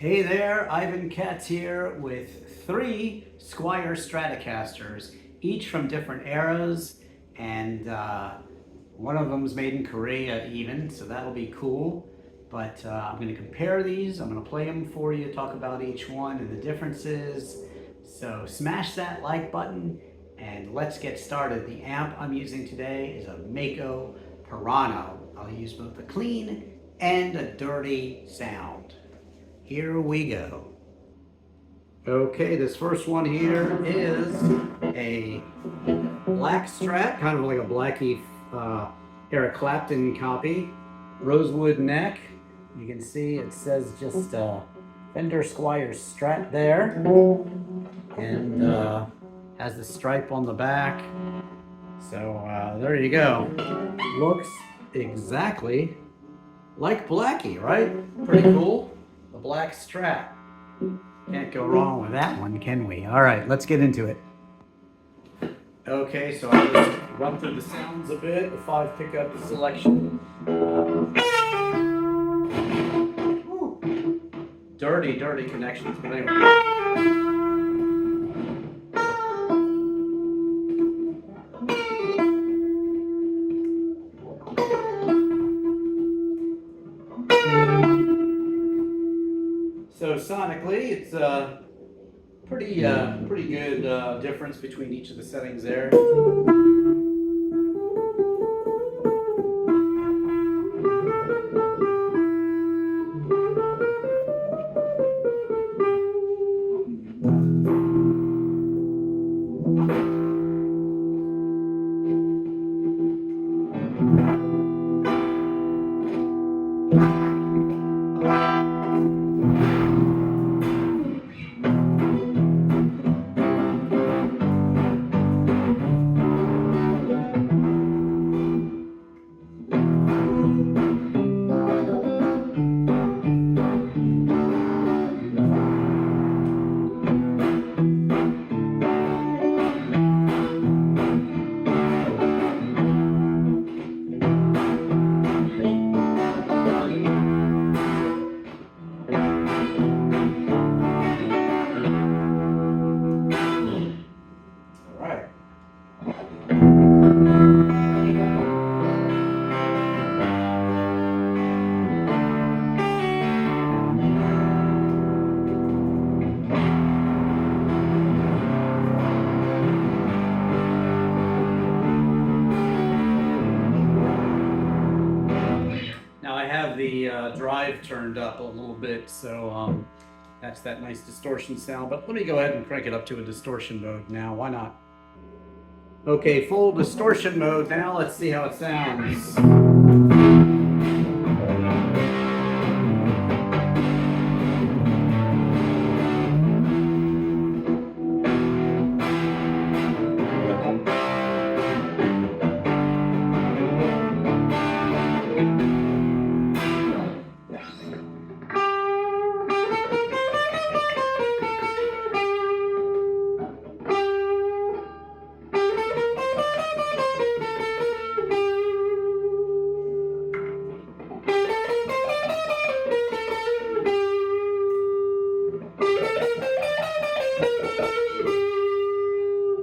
Hey there, Katz here with 3 Squier Stratocasters, each from different eras, and one of them was made in Korea even, so that'll be cool. But I'm going to compare these, I'm going to play them for you, talk about each one and the differences. So smash that like button and let's get started. The amp I'm using today is a Mako Piranha. I'll use both a clean and a dirty sound. Here we go. Okay, this first one here is a black Strat, kind of like a Blackie Eric Clapton copy. Rosewood neck. You can see it says just Fender Squier Strat there. And has the stripe on the back. So there you go. Looks exactly like Blackie, right? Pretty cool. The black Strat. Can't go wrong with that one, can we? All right, let's get into it. Okay, so I'll just run through the sounds a bit, the 5 pickup selection. Dirty connections, but anyway. So sonically, it's a pretty good difference between each of the settings there. The drive turned up a little bit, so that's that nice distortion sound. But let me go ahead and crank it up to a distortion mode now. Why not? Okay, full distortion mode now. Let's see how it sounds.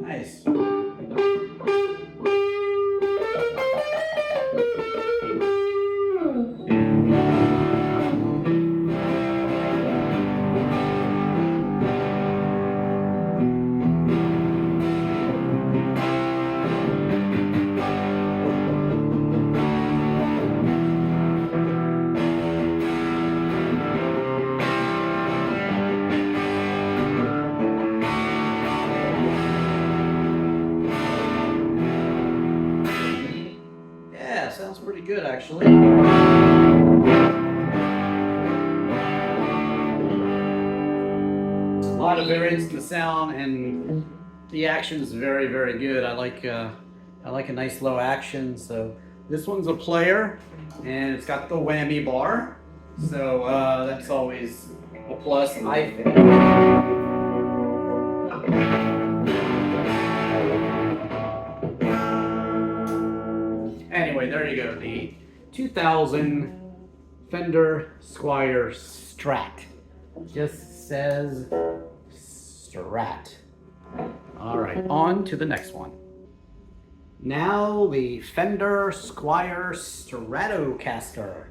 Nice. Sounds pretty good, actually. A lot of variance in the sound, and the action is very good. I like a nice low action. So this one's a player, and it's got the whammy bar, so that's always a plus, I think. Anyway, there you go, the 2000 Fender Squier Strat. Just says Strat. All right, on to the next one. Now the Fender Squier Stratocaster.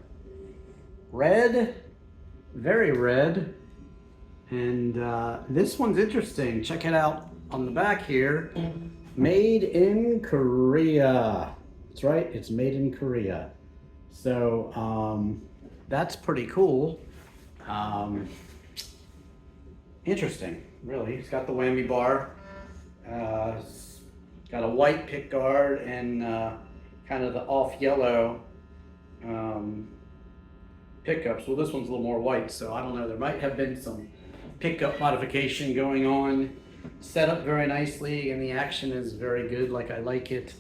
Red, very red. And this one's interesting. Check it out on the back here. Made in Korea. That's right, it's made in Korea. So that's pretty cool. Interesting, really. It's got the whammy bar. Got a white pick guard and kind of the off yellow pickups. Well, this one's a little more white, so I don't know. There might have been some pickup modification going on. Set up very nicely, and the action is very good, like I like it.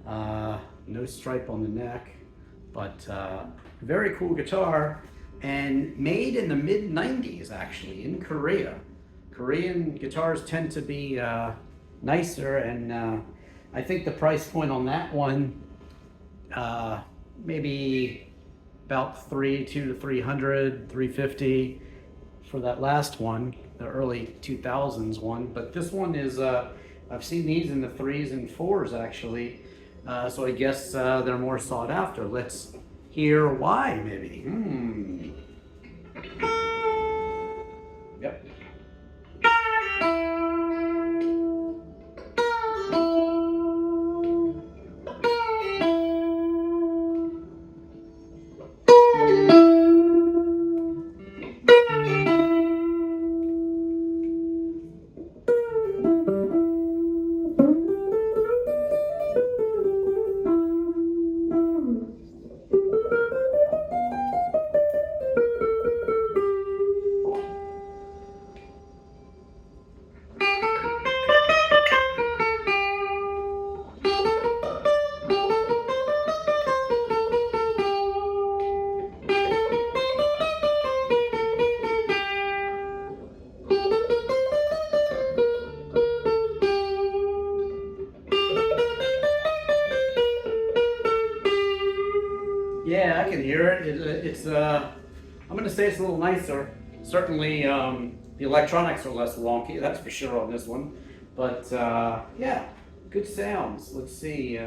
No stripe on the neck, but very cool guitar, and made in the mid-90s actually in Korea. Korean guitars tend to be nicer, and I think the price point on that one maybe about $200 to $300, $350 for that last one, the early 2000s one. But this one is I've seen these in the 3s and 4s actually, so I guess they're more sought after. Let's hear why, maybe. Yep. Yeah, I can hear it. It's I'm going to say it's a little nicer. Certainly, the electronics are less wonky, that's for sure on this one. But yeah, good sounds. Let's see.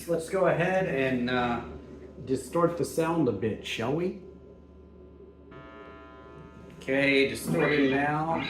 Let's go ahead and distort the sound a bit, shall we? Okay, distorting now.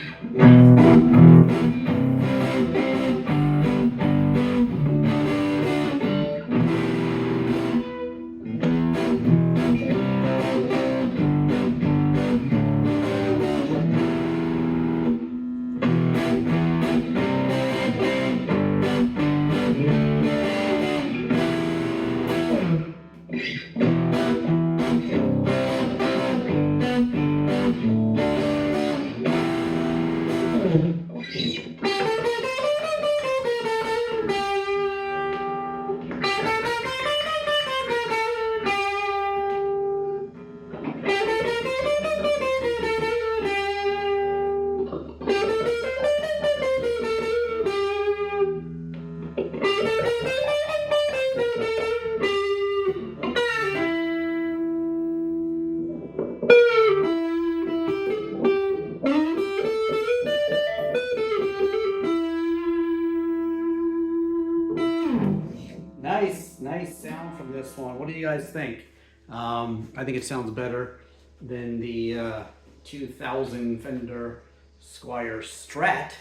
Nice sound from this one. What do you guys think? I think it sounds better than the 2000 Fender Squier Strat.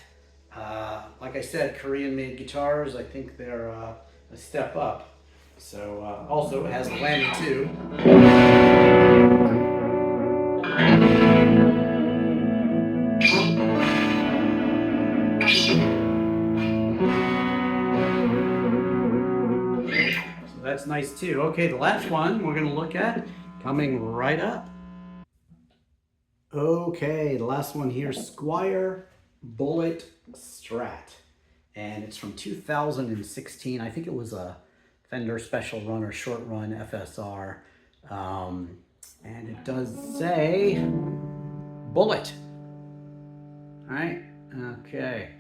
Like I said, Korean Made Guitars, I think they're a step up. So also it has a whammy too. So that's nice too. Okay, the last one we're gonna look at coming right up. Okay, the last one here, Squier Bullet Strat. And it's from 2016. I think it was a Fender special run or short run FSR. And it does say Bullet. All right, okay.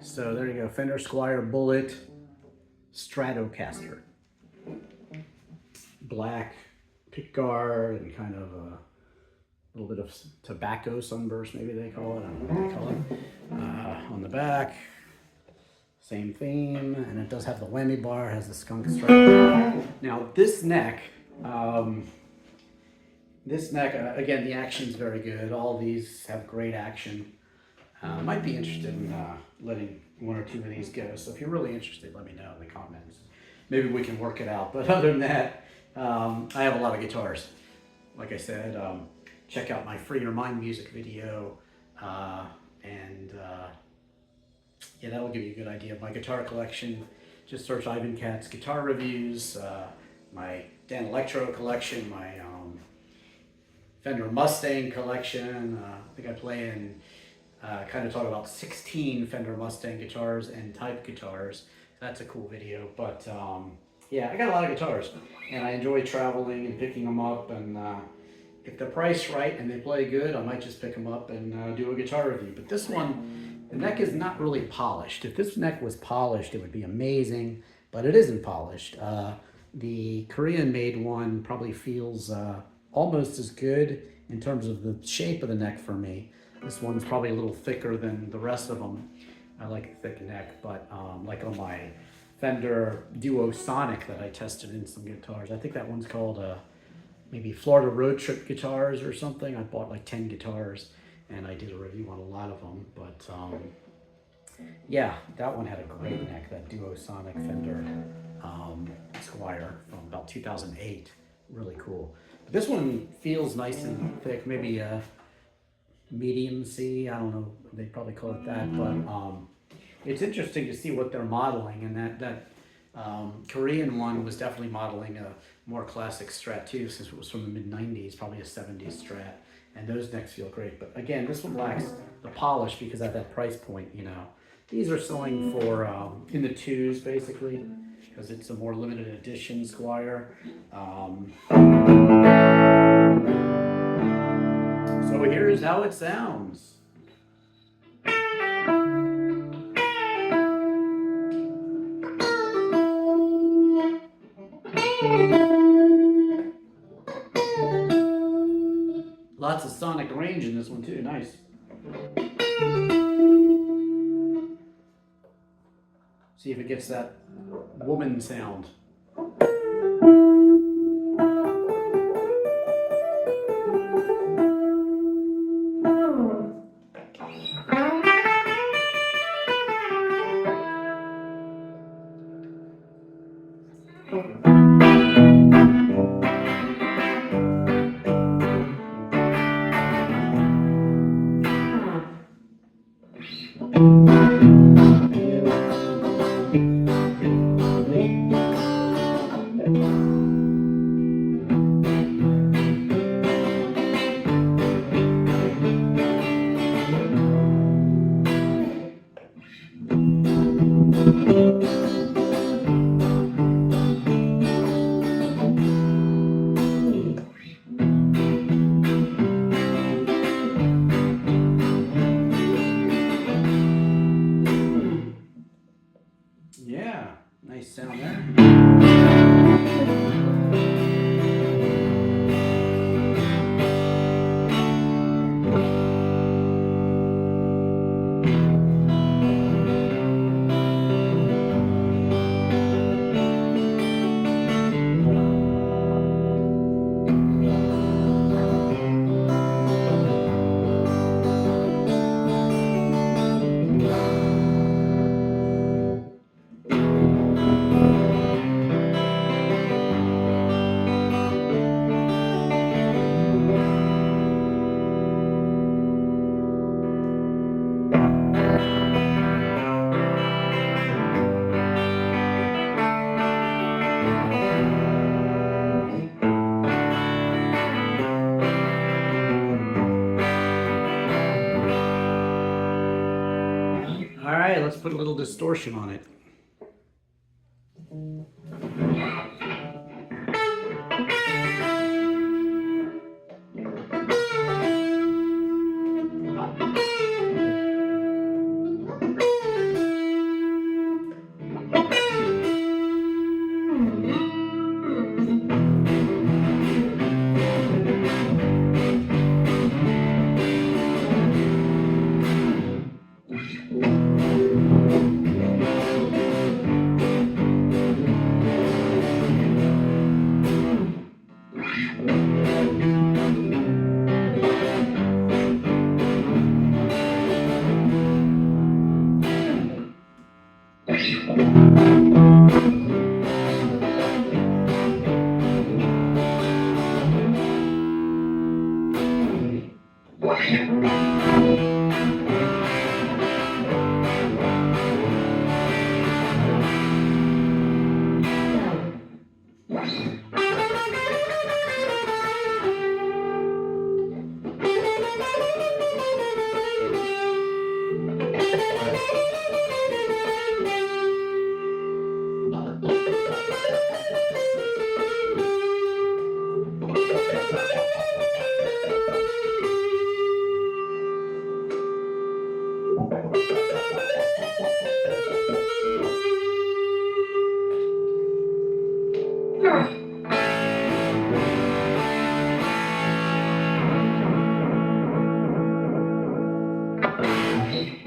So there you go, Fender Squier Bullet Stratocaster. Black pickguard and kind of a little bit of tobacco sunburst, maybe they call it. I don't know what they call it. On the back, same theme, and it does have the whammy bar, has the skunk stripe. Now this neck, again, the action's very good. All these have great action. Might be interested in letting one or two of these go. So if you're really interested, let me know in the comments. Maybe we can work it out. But other than that, I have a lot of guitars. Like I said, check out my Free Your Mind music video, yeah, that'll give you a good idea of my guitar collection. Just search DrivinIvanKatz guitar reviews, my Dan Electro collection, my Fender Mustang collection. I think I play in kind of talk about 16 Fender Mustang guitars and type guitars. That's a cool video, but yeah, I got a lot of guitars and I enjoy traveling and picking them up, and if the price right and they play good, I might just pick them up and do a guitar review. But this one, the neck is not really polished. If this neck was polished, it would be amazing, but it isn't polished. The Korean made one probably feels almost as good in terms of the shape of the neck for me. This one's probably a little thicker than the rest of them. I like a thick neck, but like on my Fender Duo-Sonic that I tested in some guitars, I think that one's called maybe Florida Road Trip Guitars or something. I bought like 10 guitars and I did a review on a lot of them, but yeah, that one had a great neck, that Duo-Sonic Fender Squier from about 2008. Really cool. But this one feels nice and thick, maybe a medium C, I don't know, they probably call it that, but it's interesting to see what they're modeling, and that Korean one was definitely modeling a more classic Strat too, since it was from the mid-90s, probably a 70s Strat, and those necks feel great. But again, this one lacks the polish because at that price point, you know, these are selling for in the twos basically, because it's a more limited edition Squier. So here's how it sounds. Lots of sonic range in this one too, nice. See if it gets that woman sound. Yeah, nice sound there. put a little distortion on it.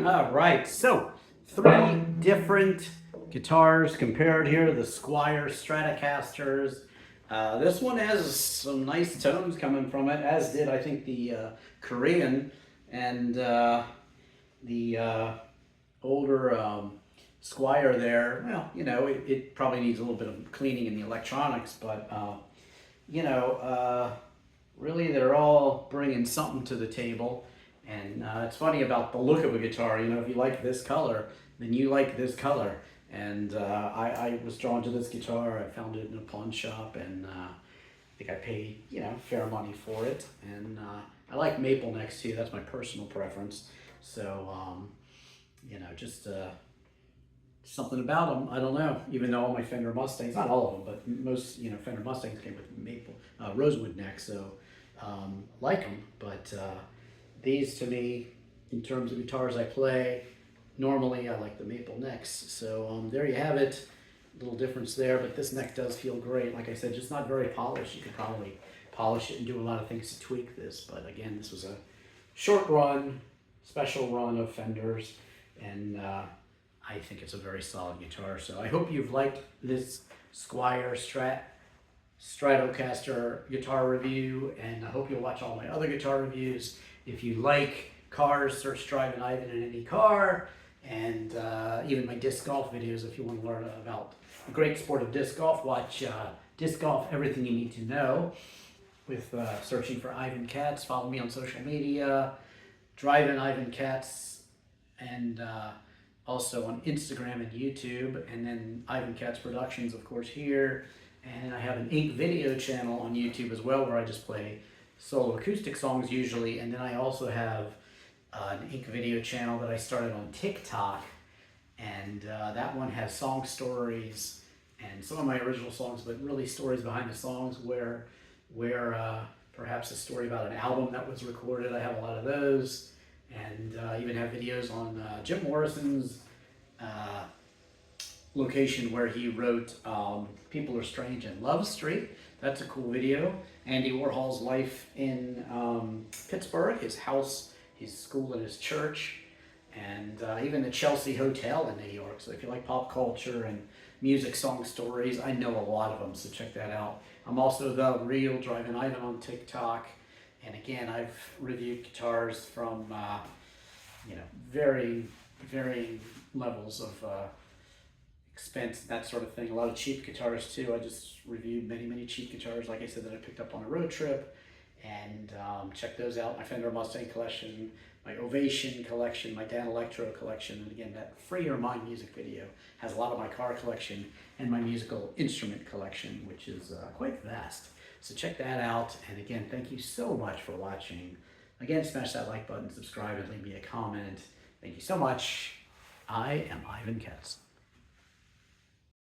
All right, so 3 different guitars compared here, the Squier Stratocasters. This one has some nice tones coming from it, as did I think the Korean, and the older Squier there. Well, you know, it probably needs a little bit of cleaning in the electronics, but you know, really they're all bringing something to the table. And it's funny about the look of a guitar, you know, if you like this color, then you like this color. And I was drawn to this guitar. I found it in a pawn shop, and I think I paid, you know, fair money for it. And I like maple necks too. That's my personal preference. So, you know, just something about them. I don't know. Even though all my Fender Mustangs, not all of them, but most, you know, Fender Mustangs came with maple, rosewood necks. So like them, but these to me, in terms of guitars I play, normally I like the maple necks. So there you have it. A little difference there, but this neck does feel great. Like I said, just not very polished. You could probably polish it and do a lot of things to tweak this. But again, this was a short run, special run of Fenders, and I think it's a very solid guitar. So I hope you've liked this Squier Strat Stratocaster guitar review, and I hope you'll watch all my other guitar reviews. If you like cars, search Drivin' Ivan in any car, and even my disc golf videos if you want to learn about the great sport of disc golf. Watch Disc Golf, Everything You Need to Know, with searching for Ivan Katz. Follow me on social media, DrivinIvanKatz, and also on Instagram and YouTube, and then Ivan Katz Productions, of course, here. And I have an Ink video channel on YouTube as well, where I just play solo acoustic songs usually. And then I also have an Ink video channel that I started on TikTok, and that one has song stories and some of my original songs, but really stories behind the songs, where perhaps a story about an album that was recorded. I have a lot of those, and even have videos on Jim Morrison's location where he wrote People Are Strange and Love Street. That's a cool video. Andy Warhol's life in Pittsburgh, his house, his school, and his church, and even the Chelsea Hotel in New York. So if you like pop culture and music song stories, I know a lot of them, so check that out. I'm also the Real Drivin' Ivan on TikTok, and again, I've reviewed guitars from you know, varying levels of expense, that sort of thing. A lot of cheap guitars too. I just reviewed many cheap guitars, like I said, that I picked up on a road trip, and check those out. My Fender Mustang collection, my Ovation collection, my Dan Electro collection, and again, that Free Your Mind music video has a lot of my car collection and my musical instrument collection, which is quite vast. So check that out, and again, thank you so much for watching. Again, smash that like button, subscribe, and leave me a comment. Thank you so much. I am Ivan Katz.